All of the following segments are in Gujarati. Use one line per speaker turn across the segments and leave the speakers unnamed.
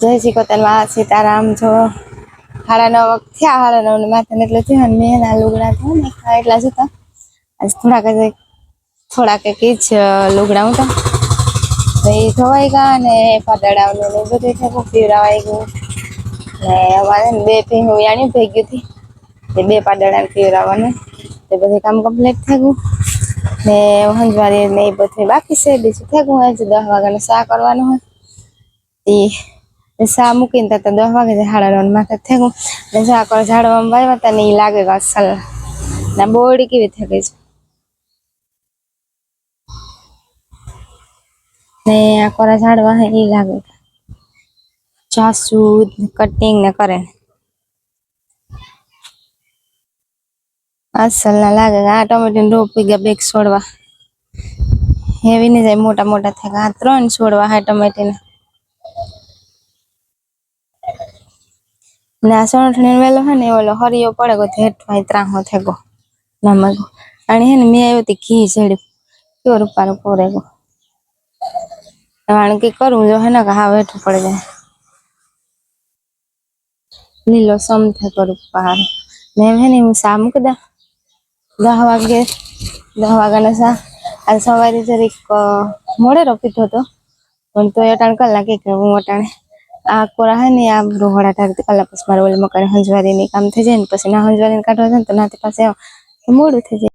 જય શ્રી કોતનમાં સીતારામ જો 9:30 થયા 9:30 માથે એટલે થયો ને મેં ના લુગડા થયો ને એટલા જ હતા આજ થોડાક જ લુગડા હતા તો એ ધોવાઈ ગયા ને પાતળાવનું બધું થયું પીવરાવાઈ ગયું ને અમારે બે ભીહું યાણી થઈ ગયું હતી તે બે પાતળા પીવરાવાનું તે બધું કામ કમ્પ્લીટ થઈ ગયું ને હંજવારી ને એ બધું બાકી છે બીજું થઈ ગયું આજે 10 વાગ્યાનું શા કરવાનું હોય સા મૂકીને તો 10 વાગે 9:30 માથે થઈ ગયું ને ઝાકળ ઝાડવામાં વાવ્યા હતા ને એ લાગે અસલ ને બોડી કેવી થઈ ગઈ છે ને આ કોરા ઝાડવા હે એ લાગે જાસૂદ કટિંગ ને કરે અસલ ના લાગે આ ટમેટા રોપ ગયા બેગ છોડવા હેવી ને જાય મોટા મોટા થાય આ 3 છોડવા હે ટમેટીના ના સોણઠણી વેલો હે ને ઓલો હરિયો પડે ગો હેઠવાય ત્રાહો થેગો નમક અને હે ને મે આવ્યો ઘી જડ્યું તો રૂપારો પોરે ગો કારણ કે કરું જો હે ને કે હા હેઠું પડી જાય લીલો સમ થેગો રૂપાર ને હે ને હું સા મૂકી દા 10 વાગ્યાના સા આ સવારે જરીક મોડે રોકીતો હતો પણ તો અટાણ કલાક કે હું અટાણે આ કોરા હે ને આ રોહડા ટાળતી કલાક પછી મારે ઓલી મકાન હંજવારીની કામ થઈ જાય ને પછી ના હંજવારીને કાઢવા જાય ને તો નાતે પાસે મોડું થઈ જાય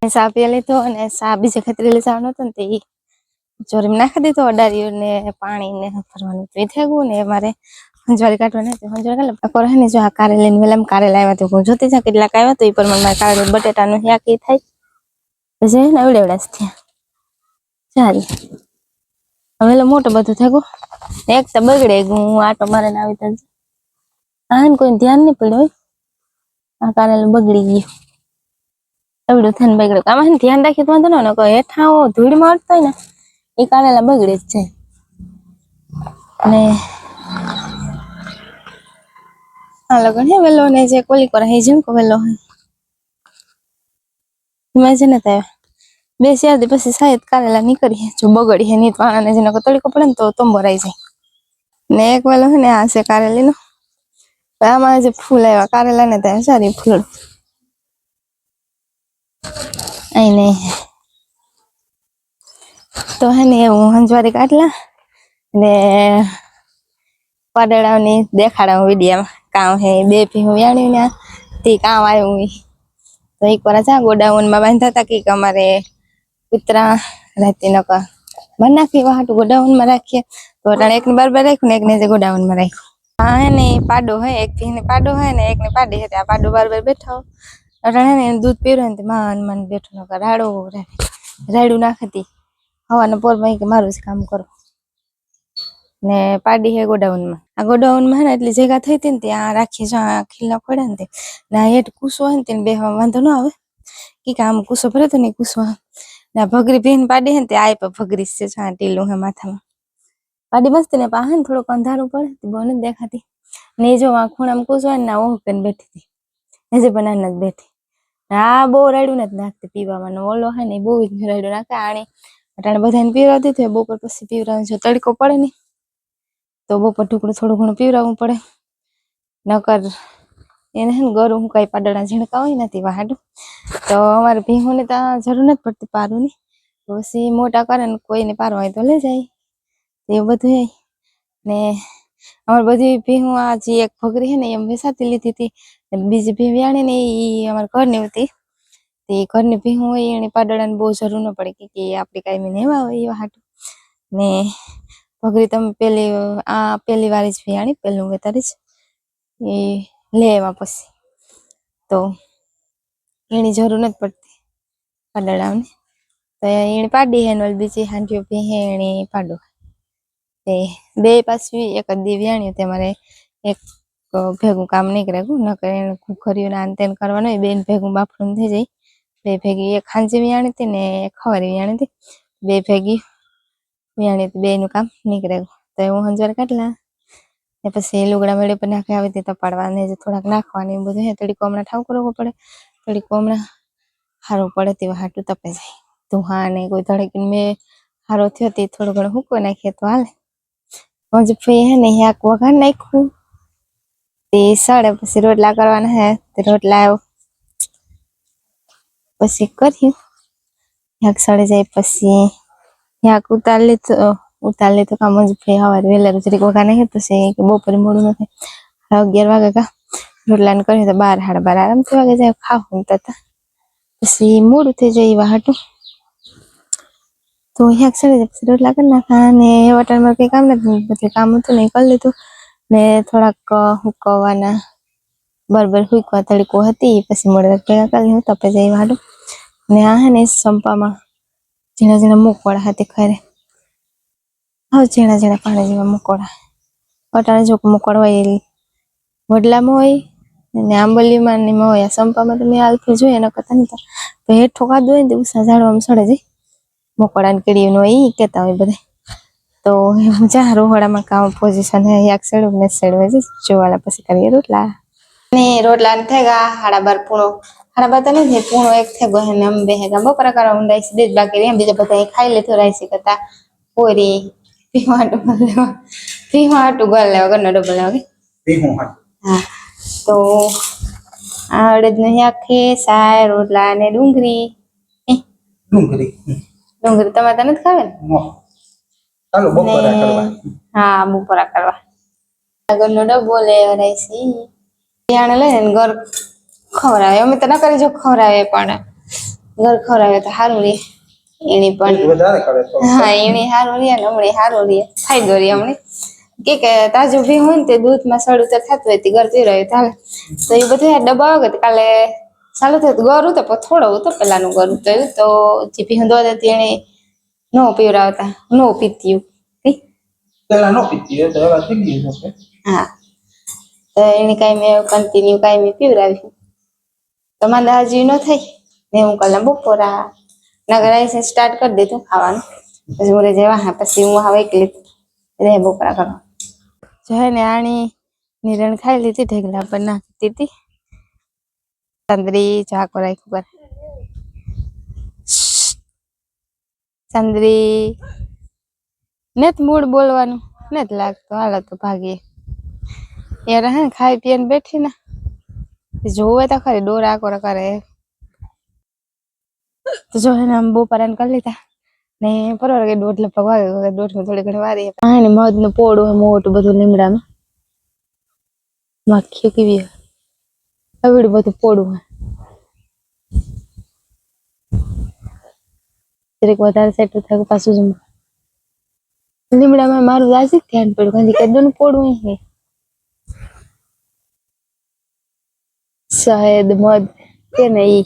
સા પી લીધો અને સા બીજે ખેતરે લઈ જવાનો હતો ને તે ચોરીમાં નાખી દીધો અડારીઓ ને પાણી ને ભરવાનું તો થઈ ગયું ને મારે હંજવારી કાઢવાની હતી હંજવારી કાઢે ને જો આ કારેલી ને વેલામ કારેલા આવ્યા તો હું જોતી જા કેટલાક આવ્યા તો એ પર મારે કારેલી બટેટાનું શાક થાય પછી ને એવડેવડા થયા સારી હવે મોટો બધું થઈ ગયું એક તો બગડે ગયું આટો મારે ને આવી તા આ ને કોઈ ધ્યાન નહીં પડ્યું આ કારેલું બગડી ગયું એવડું થઈને બગડ્યું આમાં ધ્યાન રાખી તો વાંધો ને કોઈ હેઠા ધૂળમાં અડતો હોય ને એ કારેલા બગડે જ જાય ને આ લગન હે વેલો ને જે કોલી પર હે જેમ કો વેલો હે મેં છે ને ત્યાં બે ચાર દી પછી શાયદ કારેલા નીકળી જો બગડી હે નહીં તો આને જેને તડકો પડે ને તો તંબોરાઈ જાય ને એક વેલો હે ને આ છે કારેલી નો આમાં જે ફૂલ આવ્યા કારેલા ને ત્યાં સારી ફૂલ અહીં નહીં તો હે ને હું હંજવારી કાઢલા ને પાડડાની દેખાડા વિડીયામાં કામ હે બે ભીહું વ્યાણ્યું ને તે કામ આવ્યું તો એક વાર જા ગોડાઉનમાં બાંધતા હતા કે અમારે કૂતરા રહેતી નકા બન નાખી વાટું ગોડાઉનમાં રાખીએ તો અટાણે એકને બાર રાખ્યું ને એકને જે ગોડાઉનમાં રાખ્યું હા હે ને પાડો હે એક ભીને પાડો હે ને એકને પાડી હે આ પાડો બાર બેઠો અટાણે ને દૂધ પીવડે ને માન બેઠો નકા રાડું નાખતી હવાના પોરમાં કે મારું જ કામ કરો ને પાડી હે ગોડાઉનમાં આ ગોડાઉનમાં હે ને એટલી જગ્યા થઈ હતી ને ત્યાં રાખી જ્યાં ખીલા પડે ને ના હેઠ કૂસો હે ને તેને બેહવા વાંધો ન આવે કે આમ કૂસો ભરે તો નહીં કૂસો ના ભગરી ભીન પાડી હે ને તે આય પર ભગરી છે જ્યાં ટીલું હે માથામાં પાડી મસ્ત ને પા હે ને થોડુંક અંધારું પડે બહુ નથી દેખાતી ને જો આ ખૂણામાં કૂસો હે ને ઓહ કરીને બેઠી હતી હજી પણ નથી બેઠી આ બહુ રાડ્યું નથી નાખતી પીવામાં ઓલો હે ને બહુ રાડ્યું નાખે આણે અટાણે બધાને પીવરાવતી હતી બપોર પછી પીવરાવ જો તડકો પડે ને તો બપોર ઢુકડું થોડું ઘણું પીવરાવવું પડે નકર એને હે ને ગરું હું કઈ પાડડા ઝીણકા હોય નથી વાહાડું તો અમારે ભીહુંને ત્યાં જરૂર નથી પડતી પારુંની પછી મોટા કરે ને કોઈને પારવા હોય તો લઈ જાય એવું બધું હે ને અમારે બધી ભીહું આ જે એક ભગરી હે ને એમ વેસાતી લીધી હતી બીજી ભી વ્યાણી ને એ અમારા ઘરની હતી તે ઘરની ભીહું હોય એને પાડડાને બહુ જરૂર ન પડે કે આપણે કાંઈ નેવા હોય એવા હાટું ને ભગરી તમે પેલી વાર જ વ્યાણી પેલું વેતારી જ એ લેવા પછી તો એની જરૂર નથી પડતી પાડડાઓને તો એને પાડી હે ને બીજી હાંડીઓ ભી એની પાડો તે બે પાછી એક જ દી વ્યાણી તે મારે એક ભેગું કામ નહીં કરે નકર એને ઘુઘરીયું ને આન તેન કરવાનું હોય બેન ભેગું બાફડું થઈ જાય બે ભેગી એક ખાંજી વિયાણી હતી ને એક ખવારી વિયાણી હતી બે ભેગી વિયાણી હતી બેનું કામ નીકળે તો હું હંજવાર કાઢલા ને પછી લુગડા મેળે પર નાખી આવી હતી તપાડવા ને થોડાક નાખવાની એવું બધું તડીકો હમણાં ઠાવ કરવો પડે તડીકો હમણાં સારું પડે તેવા હાટું તપે જાય તું હા ને કોઈ ધડકીને મેં સારો થયો તે થોડું ઘણું હૂકો નાખીએ તો હાલે હજુ ફઈ હે ને શાક વઘાર નાખ્યું તે સડે પછી રોટલા કરવાના હે તે રોટલા પછી કર્યું શાક સડે જાય પછી શાક ઉતાર લીધું કામ હજુ ફઈ સવારે વહેલા જરીક વઘાર નાખ્યું પછી બપોરે મોડું નથી 11 વાગે કા રોટલા ને કર્યું તો 12 સાડા 12 આરામથી વાગે જાય ખાવું તતા પછી મોડું થઈ જાય એવા હાટું તો શાક સડે પછી રોટલા કરી નાખા ને વટાણમાં કંઈ કામ નથી બધું કામ હતું ને કરી લીધું ને થોડાક હુકવવાના બરાબર હુકવા તડીકો હતી પછી મોડે ભેગા કરી હું તપે જાય એવા હાટું ને આ હે ને સંપામાં ઝીણા ઝીણા મૂકવાળા હતી ખરે હવે ઝીણા ઝીણા પાણી જેવા મૂકવાળા વટાણા જો મૂકવાળ હોય વડલામાં હોય ને આંબલીમાં ને એમાં હોય સંપામાં તો મેં આલફી જોઈએ એના કરતા નહીં તો હેઠો ખાધું હોય ને તો ઉષા ઝાડવામાં સડે જાય મોકળાને કીડીયું હોય એ કહેતા હોય બધા તો હું જા રોહડામાં કામ પોઝિશન હે યાક સેડું ને સેડવે છે જોવાળા પછી કરીએ રોટલા ને રોટલા ને થેગા 12:30 પૂણો 12:30 તો નહીં પૂણો એક થેગો હે ને અમે બે હેગા બપોરા કરવા ઊંડાઈ છે દેજ બાકી એમ બીજા બધા ખાઈ લેતો રાઈસી કરતા પોરી પીવાટું ગળ લેવા ઘરનો ડબલ લેવા હા તો આ અડદનું શાક છે સાય રોટલા ને ડુંગળી તમારે નથી ખાવે ને ચાલો બપોરા કરવા હા બપોરા કરવા ઘરનો ડબ્બો લેવા રાઈસી યાણે લઈને ઘર ખવરાવે અમે તો ન કરી જો ખવરાવે પણ ઘર ખવરાવે તો સારું રે એની પણ હા એની સારું રે ને હમણે સારું રે ફાયદો રે હમણે કે તાજું ભી હોય ને તે દૂધમાં સડું તો થતું હોય તે ગરતી રહ્યું ચાલે તો એ બધું ડબ્બા વગર કાલે ચાલુ થયું ગરું તો થોડો હતો પેલાનું ગરું થયું તો જે ભી દોધ હતી એને નો પીવરાવતા નો પીત્યું પેલા નો પીત્યું તો એવા થઈ ગયું છે હા તો એને કાંઈ મેં કન્ટિન્યુ કાંઈ મેં પીવરાવ્યું તો મારે હજી ન થઈ ને હું કલાક બપોરા નગર આવીને સ્ટાર્ટ કરી દીધું ખાવાનું પછી હું જેવા હા પછી હું હવે એકલી રે બપોરા કરવા જો ને આણી નિરણ ખાઈ લીધી ઢેગલા પર નાખી દીધી ચંદ્રી ચાકો રાખ્યું પર ચંદ્રી નથી મૂડ બોલવાનું નથી લાગતું હાલો તો ભાગીએ યાર હે ખાઈ પીને બેઠી ને જોવે તો ખરી ડોરા કોરા કરે તો જો ને આમ બપોરા કરી લીધા ને પરવાર કે 1:30 લગભગ વાગે 1:30 થોડી ઘણી વારી હા ને મધ નું પોડું મોટું બધું લીમડાનું માખી કેવી આવડું બધું પોડું જરીક વધારે સેટ થાય પાછું જ લીમડામાં મારું રાજી ધ્યાન પડ્યું કે દોનું પોડું હે શહેદ મધ કે ને ઈ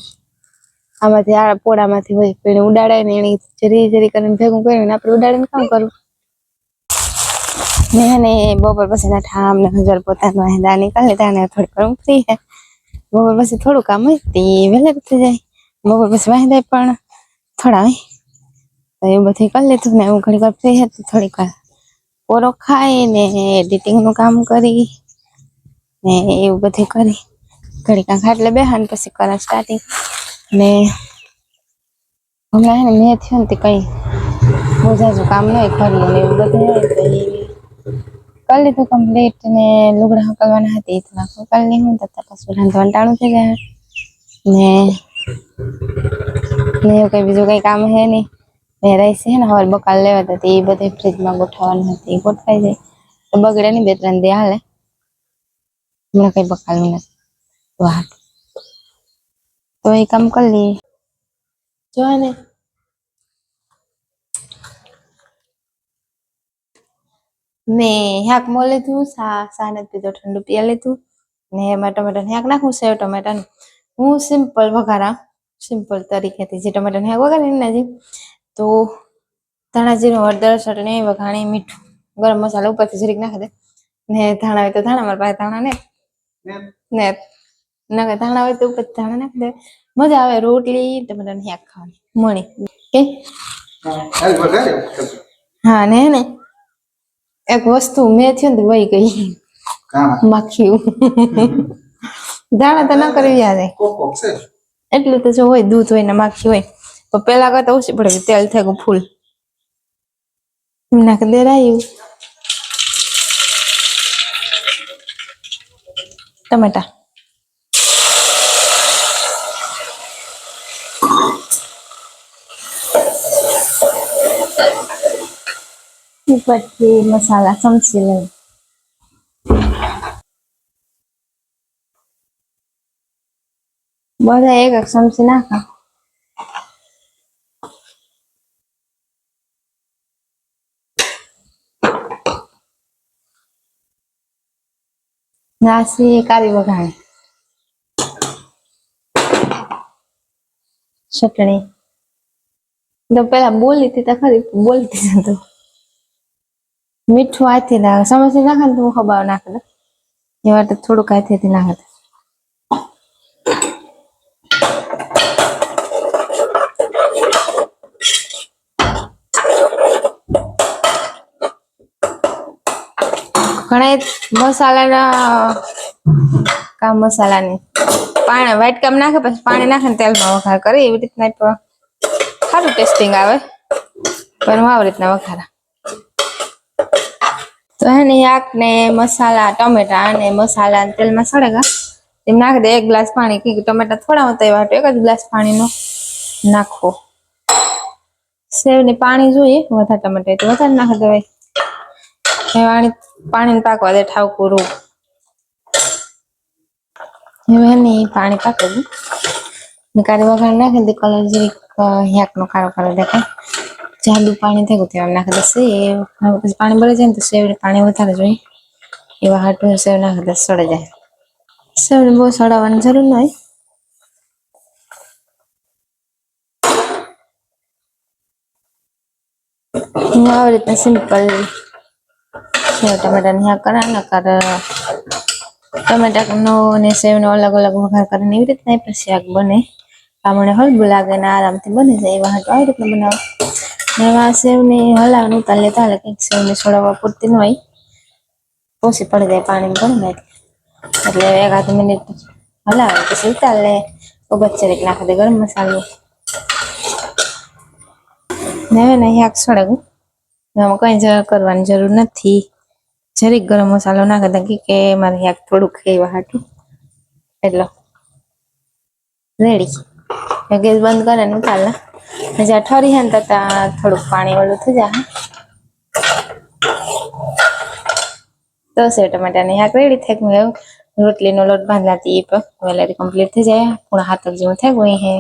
આમાંથી આ પોડામાંથી હોય પણ ઉડાડાય ને એની જરી જરી કરીને ભેગું કરીને આપણે ઉડાડીને કામ કરવું ને બપોર પછી ના ઠામ ને હજાર પોતાનો હેદા નીકળે ત્યાં થોડી ઘણું ફ્રી હે બપોર પછી થોડું કામ હોય તે વહેલા થઈ જાય બપોર પછી વાંધા પણ થોડા હોય તો એવું બધું કરી લીધું ને હું ઘણી વાર ફ્રી હતી થોડીક વાર પોરો ખાઈ ને એડિટિંગનું કામ કરી ને એવું બધું કરી ઘડીક ખાટલે બેહાને પછી કરા સ્ટાર્ટિંગ ને હમણાં હે ને મેં થયું ને તે કંઈ બોજાજુ કામ ન હોય ઘરનું ને એવું બધું હોય તો કરી લીધું કમ્પ્લીટ ને લુગડા હકલવાના હતી થોડાક હકલની હું તતા પાછું રાંધવાનું ટાણું થઈ જાય ને એવું કંઈ બીજું કંઈ કામ હે નહીં ને રાઈસ છે ને હવે બકાલ લેવા હતા એ બધું ફ્રીજમાં ગોઠવવાનું હતી ગોઠવાઈ જાય તો બગડે નહીં 2-3 દી હાલે હમણાં કંઈ બકાલું નથી વાહ તો એ કામ કરી લઈએ જો ને મેં શાક મોં લીધું સા નથી પીધો ઠંડુ પીવા લીધું ને એમાં ટમેટાનું શાક નાખું સેવ ટમેટાનું હું સિમ્પલ વઘારા સિમ્પલ તરીકેથી જે ટમેટાનું શાક વઘારીને ને તો ધાણા જીરું હળદર ચટણી વઘાણી મીઠું ગરમ મસાલા ઉપરથી જરીક નાખી દે ને ધાણા હોય તો ધાણા મારા પાસે ધાણા ને ને ના કે ધાણા હોય તો ઉપર ધાણા નાખી દે, મજા આવે. રોટલી ટમેટાનું શાક ખાવાની મળી કે હા ને એક વસ્તુ મેં થયું ને વહી ગઈ માખી ધાણા તો ના કરી યાદ એટલું તો જો હોય દૂધ હોય ને માખી હોય તો પેલા કરતા ઓછી પડે તેલ થઈ ગયું ફૂલ નાખી દે રાયું ટમેટા પછી મસાલા સમસી લઈ બધા એક એક ચમચી નાખા નાસી કાળી વઘાણી ચટણી તો પેલા બોલી હતી તો ખરી બોલતી તો મીઠું આથી નાખે સમસી નાખે ને તો હું ખબર નાખે એવા તો થોડુંક આથી નાખે ઘણા મસાલાના કામ મસાલાની પાણી વાટકામ નાખે પછી પાણી નાખે ને તેલમાં વઘાર કરે એવી રીતના સારું ટેસ્ટિંગ આવે પણ હું આવી રીતના વઘારા તો હે ને શાક ને મસાલા ટમેટા અને મસાલા તેલમાં સળેગા એમ નાખી દે 1 ગ્લાસ પાણી કે ટમેટા થોડા હતા એવા એક જ ગ્લાસ પાણીનો નાખો સેવ ને પાણી જોઈએ વધારે ટમેટા તો વધારે નાખી દેવાય પાણી પાકવા દે ઠાવકું રૂ હવે પાણી પાકવું કાળી વઘાર નાખી દે કલર જરીક શાક નો કાળો કાળો દેખાય જાડુ પાણી થઈ ગયું નાખી દે સેવ પછી પાણી બળી જાય ને તો સેવ પાણી વધારે જોઈએ એવા હાટું સેવ નાખી દે સડી જાય સેવ ને બહુ સડાવવાની જરૂર ન હોય હું આવી રીતના સિમ્પલ સેવ ટમેટાની શાક કરા ટમેટાનો ને સેવનો અલગ અલગ વઘાર કરીને એવી રીતના પણ શાક બને આપણે હળવું લાગે ને આરામથી બની જાય એવા હાટું આવી રીતના બનાવો એમાં સેવને હલાવવાનું ઉતાર લેતા હાલે કંઈક સેવને છોડાવવા પૂરતી ન હોય ઓછી પડી જાય પાણી ભરી એટલે 1-2 મિનિટ હલાવે પછી ઉતાર લે વચ્ચે નાખી દે ગરમ મસાલો ને શાક સળગવું એમાં કઈ કરવાની જરૂર નથી જરીક ગરમ મસાલો નાખી દે કે મારે શાક થોડુંક ખાવા હાટું એટલે રેડી ગેસ બંધ કરે ને ઉતાર લે જ્યાં ઠરી હે ને ત્યાં થોડુંક પાણી વાળું થઈ જાય તો સેવ ટમેટાની શાક રેડી થઈ ગયું રોટલીનો લોટ બાંધલાતી વેલેરી કમ્પ્લીટ થઈ જાય પૂરા 7 જેવું થઈ ગયું હે